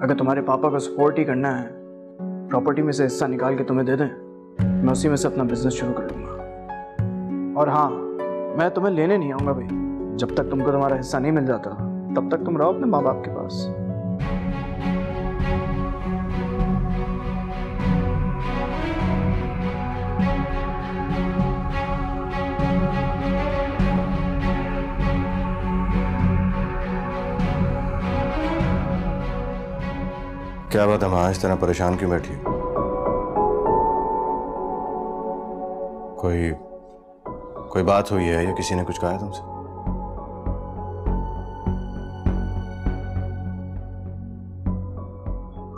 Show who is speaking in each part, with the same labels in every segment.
Speaker 1: अगर तुम्हारे पापा को सपोर्ट ही करना है, प्रॉपर्टी में से हिस्सा निकाल के तुम्हें दे दें, मैं उसी में से अपना बिजनेस शुरू कर लूँगा। और हाँ, मैं तुम्हें लेने नहीं आऊँगा भाई। जब तक तुमको तुम्हारा हिस्सा नहीं मिल जाता तब तक तुम रहो अपने माँ बाप के पास।
Speaker 2: क्या बात है माँ, इस तरह परेशान क्यों बैठी? कोई बात हुई है या किसी ने कुछ कहा है तुमसे?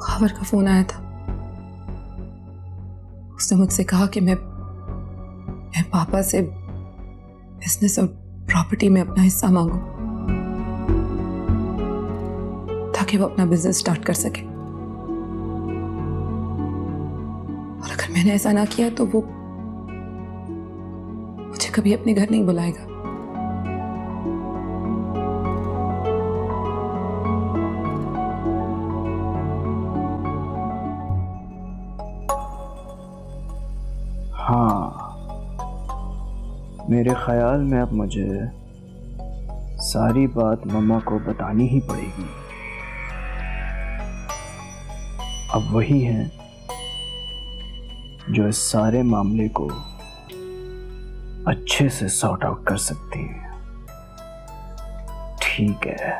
Speaker 3: खावर का फोन आया था। उसने मुझसे कहा कि मैं पापा से बिजनेस और प्रॉपर्टी में अपना हिस्सा मांगू ताकि वो अपना बिजनेस स्टार्ट कर सके। और अगर मैंने ऐसा ना किया तो वो मुझे कभी अपने घर नहीं बुलाएगा।
Speaker 1: हाँ, मेरे ख्याल में अब मुझे सारी बात मम्मा को बतानी ही पड़ेगी। अब वही है जो इस सारे मामले को अच्छे से सॉर्ट आउट कर सकती है। ठीक है।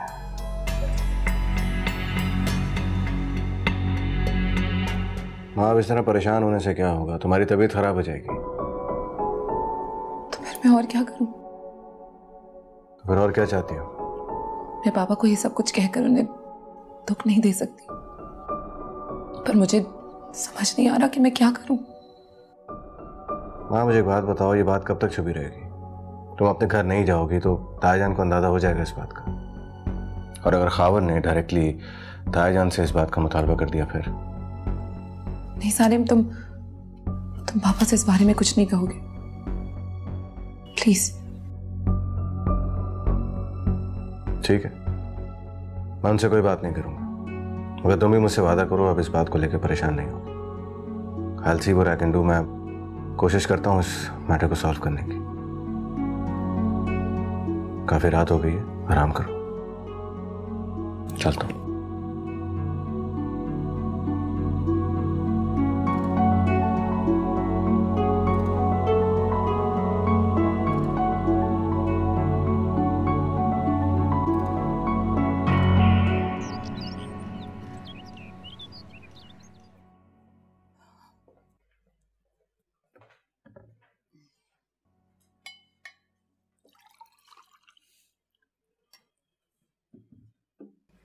Speaker 2: माँ, अब इस तरह परेशान होने से क्या होगा? तुम्हारी तबीयत खराब हो जाएगी।
Speaker 3: तो फिर मैं और क्या करूं?
Speaker 2: तो फिर और क्या चाहती हो?
Speaker 3: मैं पापा को ये सब कुछ कहकर उन्हें दुख नहीं दे सकती, पर मुझे समझ नहीं आ रहा कि मैं क्या करूं।
Speaker 2: माँ, मुझे एक बात बताओ, ये बात कब तक छुपी रहेगी? तुम अपने घर नहीं जाओगी तो ताईजान को अंदाजा हो जाएगा इस बात का। और अगर खावर ने डायरेक्टली ताईजान से इस बात का मुतालबा कर दिया फिर?
Speaker 3: नहीं सालिम, तुम पापा से इस बारे में कुछ नहीं कहोगे, प्लीज।
Speaker 2: ठीक है, मैं उनसे कोई बात नहीं करूंगा, मगर तुम भी मुझसे वादा करो अब इस बात को लेकर परेशान नहीं हो। I'll see what I can do। मैं कोशिश करता हूँ इस मैटर को सॉल्व करने की। काफी रात हो गई है, आराम करो। चलता हूँ।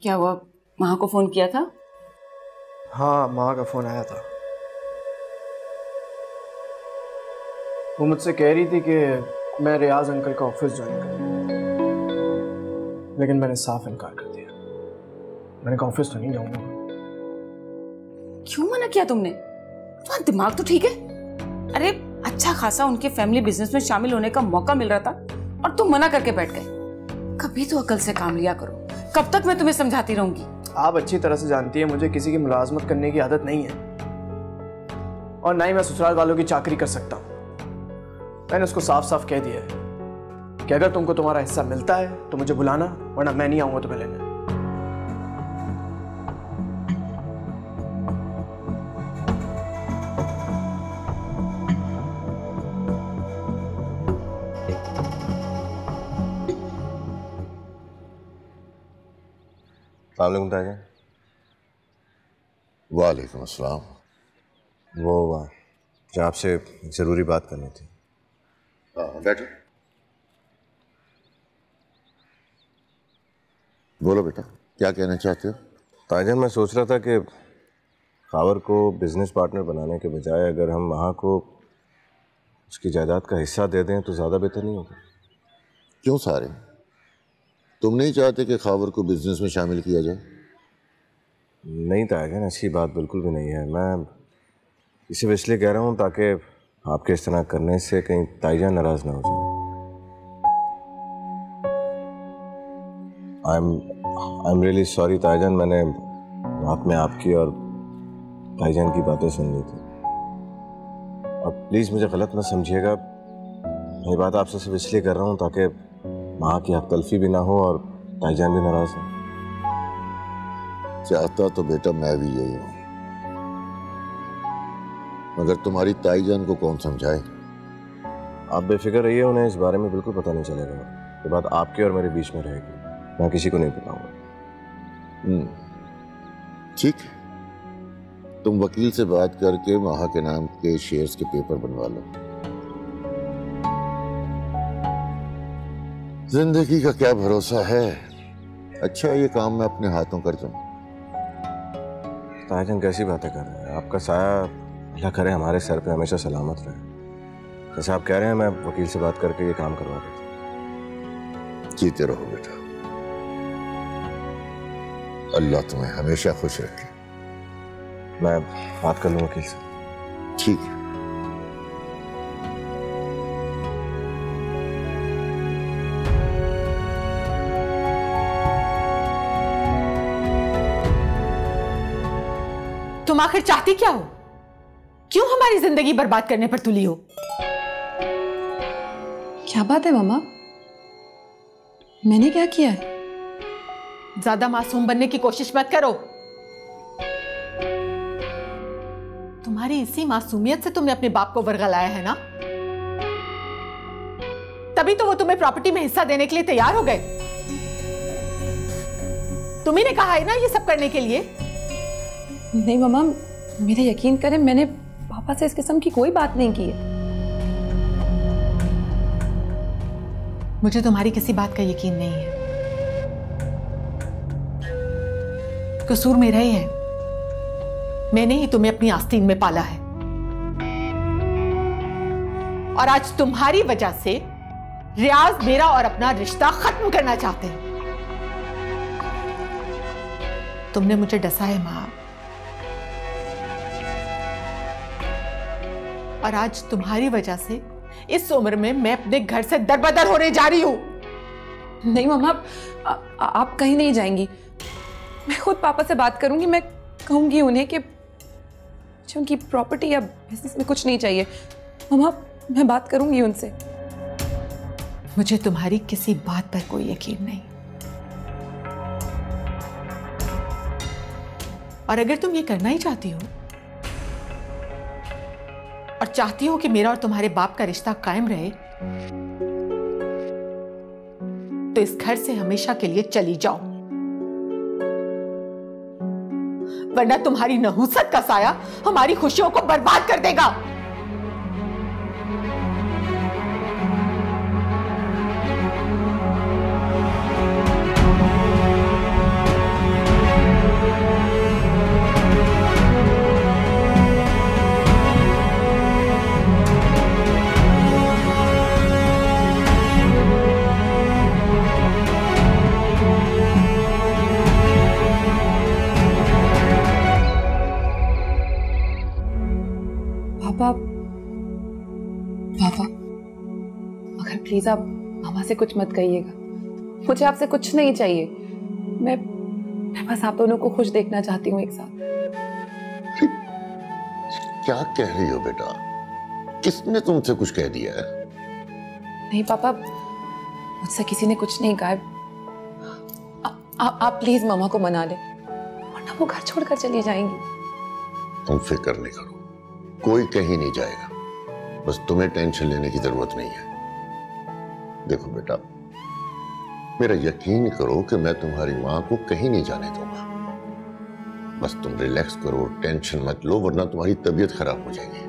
Speaker 4: क्या हुआ, माँ को फोन किया था?
Speaker 1: हाँ, माँ का फोन आया था। वो मुझसे कह रही थी कि मैं रियाज अंकल का ऑफिस ज्वाइन करूँ, लेकिन मैंने साफ इनकार कर दिया। मैंने कहा ऑफिस तो नहीं जाऊंगा।
Speaker 4: क्यों मना किया तुमने? तुम्हारा दिमाग तो ठीक है? अरे अच्छा खासा उनके फैमिली बिजनेस में शामिल होने का मौका मिल रहा था और तुम मना करके बैठ गए। कभी तो अकल से काम लिया करो। कब तक मैं तुम्हें समझाती रहूंगी?
Speaker 1: आप अच्छी तरह से जानती है मुझे किसी की मुलाजमत करने की आदत नहीं है, और ना ही मैं ससुराल वालों की चाकरी कर सकता हूँ। मैंने उसको साफ साफ कह दिया है कि अगर तुमको तुम्हारा हिस्सा मिलता है तो मुझे बुलाना, वरना मैं नहीं आऊंगा तुम्हें लेने।
Speaker 2: अस्सलाम वालेकुम ताईजान।
Speaker 5: वालेकुम अस्सलाम।
Speaker 2: वो आपसे ज़रूरी बात करनी थी।
Speaker 5: हाँ, बैठो। बोलो बेटा, क्या कहना चाहते हो?
Speaker 2: ताईजान, मैं सोच रहा था कि खावर को बिजनेस पार्टनर बनाने के बजाय अगर हम वहाँ को उसकी जायदाद का हिस्सा दे दें तो ज़्यादा बेहतर नहीं होगा?
Speaker 5: क्यों सारे, तुम नहीं चाहते कि खावर को बिजनेस में शामिल किया जाए?
Speaker 2: नहीं ताईजान, ऐसी बात बिल्कुल भी नहीं है। मैं इसे इसलिए कह रहा हूँ ताकि आपके इस तरह करने से कहीं ताईजान नाराज ना हो जाए। आई एम रियली सॉरी ताईजान, मैंने रात में आपकी और भाईजान की बातें सुन ली थी। अब प्लीज मुझे गलत मत समझिएगा, ये बात आपसे सिर्फ इसलिए कर रहा हूँ ताकि माँ की हक तलफी भी ना हो और भाईजान भी नाराज हो।
Speaker 5: चाहता तो बेटा मैं भी यही हूं, मगर तुम्हारी ताईजान को कौन समझाए।
Speaker 2: आप बेफिक्र रहिए, उन्हें इस बारे में बिल्कुल पता नहीं चलेगा। ये बात आपके और मेरे बीच में रहेगी, मैं किसी को नहीं बताऊंगा।
Speaker 5: ठीक है, तुम वकील से बात करके महा के नाम के शेयर्स के पेपर बनवा लो। जिंदगी का क्या भरोसा है, अच्छा ये काम मैं अपने हाथों कर जाऊं।
Speaker 2: ताईजान कैसी बातें कर रहे हैं? आपका साया अल्लाह करे हमारे सर पे हमेशा सलामत रहे। जैसे आप कह रहे हैं, मैं वकील से बात करके ये काम करवा देता हूं।
Speaker 5: जीते रहो बेटा, अल्लाह तुम्हें हमेशा खुश रखे।
Speaker 2: मैं बात कर लूँ वकील से।
Speaker 5: ठीक है।
Speaker 6: तुम आखिर चाहती क्या हो? क्यों हमारी जिंदगी बर्बाद करने पर तुली हो?
Speaker 3: क्या बात है मामा, मैंने क्या किया है?
Speaker 6: ज्यादा मासूम बनने की कोशिश मत करो। तुम्हारी इसी मासूमियत से तुमने अपने बाप को वर्गलाया है ना, तभी तो वो तुम्हें प्रॉपर्टी में हिस्सा देने के लिए तैयार हो गए। तुम्ही ने कहा है ना ये सब करने के लिए।
Speaker 3: नहीं मामा, मेरा यकीन करें, मैंने पापा से इस किस्म की कोई बात नहीं की है।
Speaker 6: मुझे तुम्हारी किसी बात का यकीन नहीं है। कसूर मेरा ही है, मैंने ही तुम्हें अपनी आस्तीन में पाला है और आज तुम्हारी वजह से रियाज मेरा और अपना रिश्ता खत्म करना चाहते हैं। तुमने मुझे डसा है मां, और आज तुम्हारी वजह से इस उम्र में मैं अपने घर से दरबदर होने जा रही हूं।
Speaker 3: नहीं मामा, आप कहीं नहीं जाएंगी। मैं खुद पापा से बात करूंगी। मैं कहूंगी उन्हें कि मुझे उनकी प्रॉपर्टी या बिजनेस में कुछ नहीं चाहिए। मामा, मैं बात करूंगी उनसे।
Speaker 6: मुझे तुम्हारी किसी बात पर कोई यकीन नहीं, और अगर तुम ये करना ही चाहती हो और चाहती हो कि मेरा और तुम्हारे बाप का रिश्ता कायम रहे, तो इस घर से हमेशा के लिए चली जाओ, वरना तुम्हारी नहुसत का साया हमारी खुशियों को बर्बाद कर देगा।
Speaker 3: पापा, मगर प्लीज आप मामा से कुछ मत कहिएगा। मुझे आपसे कुछ नहीं चाहिए। मैं बस आप दोनों को खुश देखना चाहती हूँ एक साथ।
Speaker 5: क्या कह रही हो बेटा? किसने तुमसे कुछ कह दिया है?
Speaker 3: नहीं पापा, मुझसे किसी ने कुछ नहीं कहा। आप प्लीज मामा को मना ले, वरना वो घर छोड़कर चली जाएंगी।
Speaker 5: तुम फिक्र नहीं करो, कोई कहीं नहीं जाएगा। बस तुम्हें टेंशन लेने की जरूरत नहीं है। देखो बेटा, मेरा यकीन करो कि मैं तुम्हारी मां को कहीं नहीं जाने दूंगा। बस तुम रिलैक्स करो, टेंशन मत लो, वरना तुम्हारी तबीयत खराब हो जाएगी।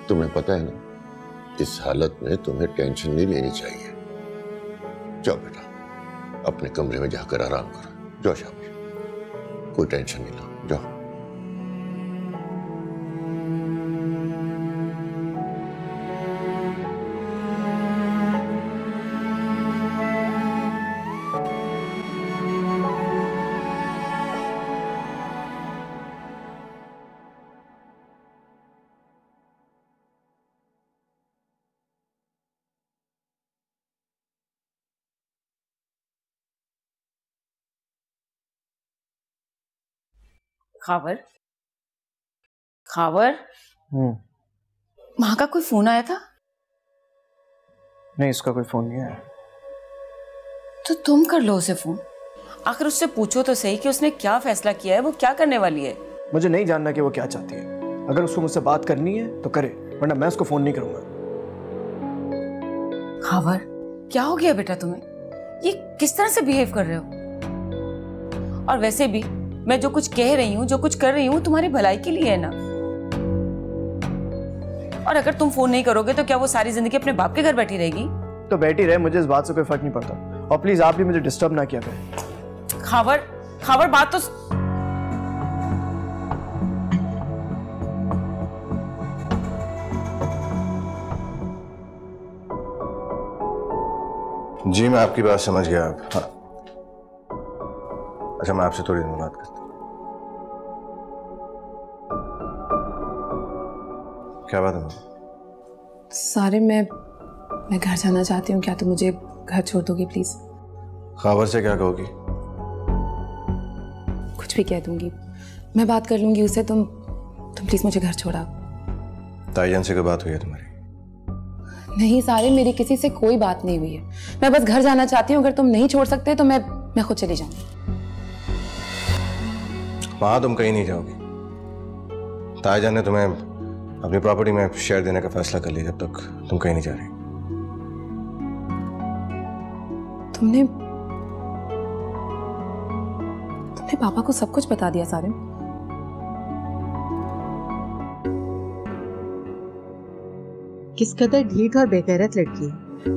Speaker 5: तुम्हें पता है ना, इस हालत में तुम्हें टेंशन नहीं लेनी चाहिए। जाओ बेटा, अपने कमरे में जाकर आराम करो। जाओ शाबाश, कोई टेंशन नहीं लो, जाओ।
Speaker 4: खावर, खावर, माँ का कोई फोन आया था?
Speaker 1: नहीं, इसका कोई फोन नहीं आया।
Speaker 4: तो तुम कर लो उसे फोन। आखिर उससे पूछो तो सही कि उसने क्या फैसला किया है, वो क्या करने वाली है।
Speaker 1: मुझे नहीं जानना कि वो क्या चाहती है। अगर उसको मुझसे बात करनी है तो करे, वरना मैं उसको फोन नहीं करूंगा।
Speaker 4: खावर, क्या हो गया बेटा तुम्हें? ये किस तरह से बिहेव कर रहे हो? और वैसे भी मैं जो कुछ कह रही हूँ, जो कुछ कर रही हूँ, तुम्हारी भलाई के लिए है ना। और अगर तुम फोन नहीं करोगे तो क्या वो सारी जिंदगी अपने बाप के घर बैठी रहेगी?
Speaker 1: तो बैठी रहे, मुझे इस बात से कोई फर्क नहीं पड़ता। और प्लीज आप भी मुझे डिस्टर्ब ना किया करें।
Speaker 4: खावर, खावर बात तो
Speaker 2: जी मैं आपकी बात समझ गया। हाँ, अच्छा मैं आपसे थोड़ी देर में बात करता हूँ। क्या बात है?
Speaker 3: सारे मैं घर जाना चाहती हूँ, क्या तुम मुझे घर छोड़ दोगे प्लीज?
Speaker 2: खावर से क्या कहोगी?
Speaker 3: कुछ भी कह दूंगी, मैं बात कर लूंगी उससे। तुम प्लीज मुझे घर छोड़ा।
Speaker 2: ताईजान से कोई बात हुई है तुम्हारी?
Speaker 3: नहीं सारे, मेरी किसी से कोई बात नहीं हुई है। मैं बस घर जाना चाहती हूँ। अगर तुम नहीं छोड़ सकते तो मैं खुद चली जाऊंगी।
Speaker 2: वहां तुम कहीं नहीं जाओगी। ताईजान ने तुम्हें अपनी प्रॉपर्टी में शेयर देने का फैसला कर लिया। जब तक तुम कहीं नहीं जा रही।
Speaker 3: तुमने पापा को सब कुछ बता दिया सारे?
Speaker 7: किस कदर ढीठ और बेगैरत लड़की है।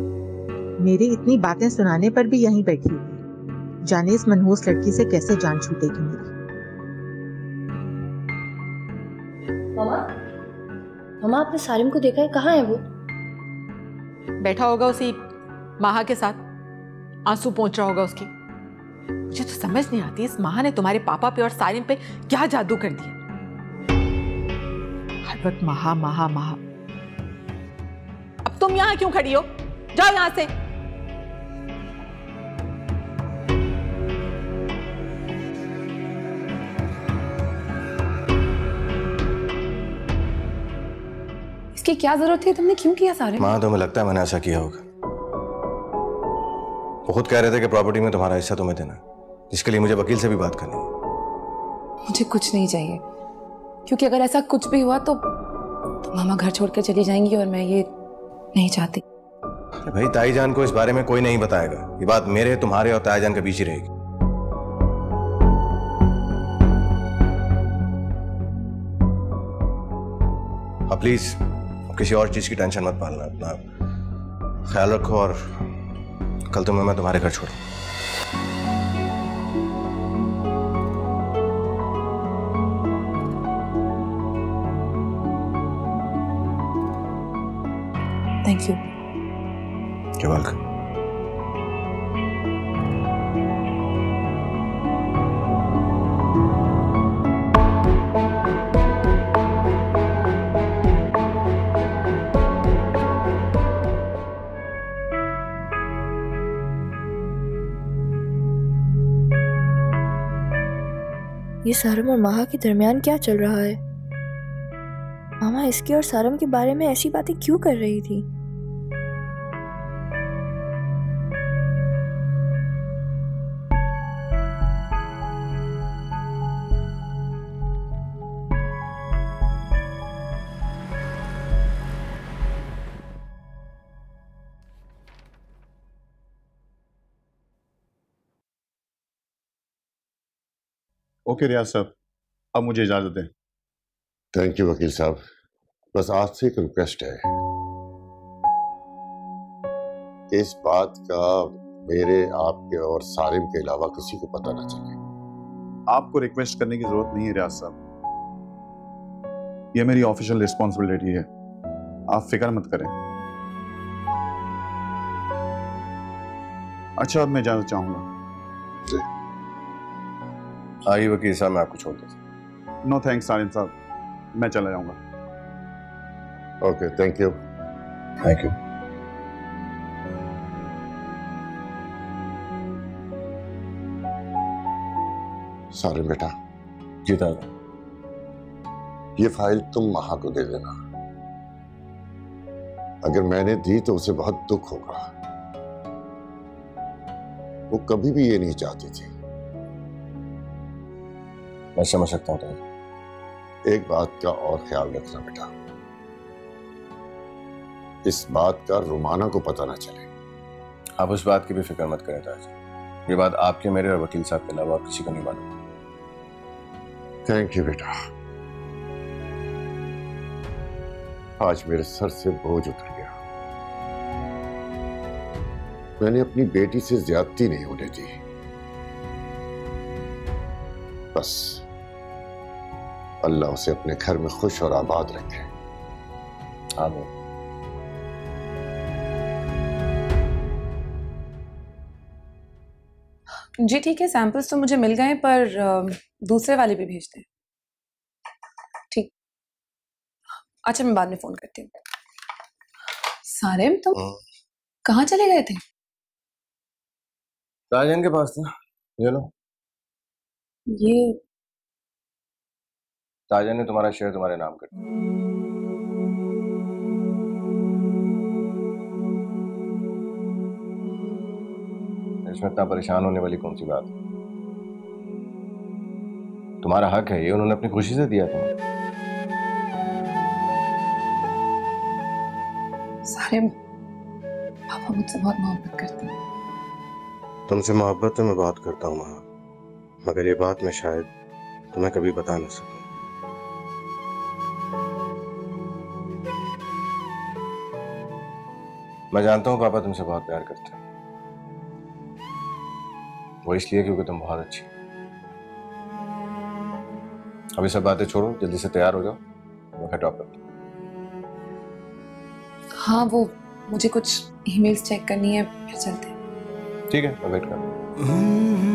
Speaker 7: मेरी इतनी बातें सुनाने पर भी यहीं बैठी हुई। जाने इस मनहूस लड़की से कैसे जान छूटेगी मेरी।
Speaker 8: मामा आपने सारिम को देखा है? कहाँ है वो?
Speaker 6: बैठा होगा उसी माहा के साथ, आंसू पहुंच रहा होगा उसकी। मुझे तो समझ नहीं आती इस माहा ने तुम्हारे पापा पे और सारिम पे क्या जादू कर दिया। हर वक्त माहा माहा माहा। अब तुम यहां क्यों खड़ी हो? जाओ यहां से।
Speaker 3: इसकी क्या जरूरत थी? तुमने क्यों किया सारे?
Speaker 2: माँ तुम्हें लगता है मैंने ऐसा किया होगा? वो खुद कह रहे थे कि प्रॉपर्टी में तुम्हारा हिस्सा तुम्हें देना, जिसके लिए मुझे वकील से भी बात करनी है।
Speaker 3: मुझे कुछ नहीं चाहिए, क्योंकि अगर ऐसा कुछ भी हुआ तो मामा घर छोड़कर चली जाएंगी और मैं ये नहीं चाहती।
Speaker 2: भाई ताईजान को इस बारे में कोई नहीं बताएगा। ये बात मेरे, तुम्हारे और ताईजान के बीच ही रहेगी। अब प्लीज किसी और चीज की टेंशन मत पालना। अपना ख्याल रखो और कल तुम्हें मैं तुम्हारे घर छोड़ूं।
Speaker 3: Thank you.
Speaker 2: You're welcome.
Speaker 8: ये सारम और माहा के दरमियान क्या चल रहा है? मामा इसके और सारम के बारे में ऐसी बातें क्यों कर रही थी?
Speaker 9: ओके रियाज साहब, अब मुझे इजाजत दें।
Speaker 5: थैंक यू वकील साहब। बस आज से एक रिक्वेस्ट है, इस बात का मेरे, आपके और सारिम के अलावा किसी को पता ना चले।
Speaker 9: आपको रिक्वेस्ट करने की जरूरत नहीं है रियाज साहब, यह मेरी ऑफिशियल रिस्पॉन्सिबिलिटी है। आप फिक्र मत करें। अच्छा, अब मैं जाना चाहूंगा।
Speaker 2: आइए वकील साहब, मैं आपको छोड़ देता हूं।
Speaker 9: नो थैंक्स सारिम साहब, मैं चला जाऊंगा।
Speaker 5: Okay, thank you.
Speaker 2: Thank you.
Speaker 5: Sarim बेटा,
Speaker 2: जी ताज,
Speaker 5: ये फाइल तुम महा को दे देना। अगर मैंने दी तो उसे बहुत दुख होगा। वो कभी भी ये नहीं चाहती थी।
Speaker 2: मैं समझ सकता हूँ ताज।
Speaker 5: एक बात का और ख्याल रखना बेटा, इस बात का रुमाना को पता ना चले।
Speaker 2: आप उस बात की भी फिक्र मत करें ताज, ये बात आपके, मेरे और वकील साहब के अलावा और किसी को नहीं मालूम।
Speaker 5: थैंक यू बेटा, आज मेरे सर से बोझ उतर गया। मैंने अपनी बेटी से ज्यादती नहीं होने दी। बस अल्लाह उसे अपने घर में खुश और आबाद रखे।
Speaker 2: आमीन।
Speaker 3: जी ठीक है, सैंपल्स तो मुझे मिल गए, पर दूसरे वाले भी भेज दें। ठीक, अच्छा मैं बाद में फोन करती हूँ। सारिम, तुम कहाँ चले गए थे?
Speaker 2: ताजन के पास था, ये लो।
Speaker 3: ये
Speaker 2: ताजन ने तुम्हारा शेयर तुम्हारे नाम कर दिया। इसमें इतना परेशान होने वाली कौन सी बात है? तुम्हारा हक है ये, उन्होंने अपनी खुशी से दिया तुम्हें।
Speaker 3: सारिम, पापा मुझसे बहुत मोहब्बत करते हैं।
Speaker 2: तुमसे मोहब्बत तो मैं बहुत करता हूँ महा, मगर ये बात मैं शायद तुम्हें कभी बता ना सकूं। मैं जानता हूँ पापा तुमसे बहुत प्यार करते हैं, वो इसलिए क्योंकि तुम बहुत अच्छी। अभी सब बातें छोड़ो, जल्दी से तैयार हो जाओ, मैं ड्रॉप करता हूँ।
Speaker 3: हाँ, वो मुझे कुछ ईमेल्स चेक करनी है, फिर चलते हैं।
Speaker 2: ठीक है, मैं वेट कर रहा हूँ।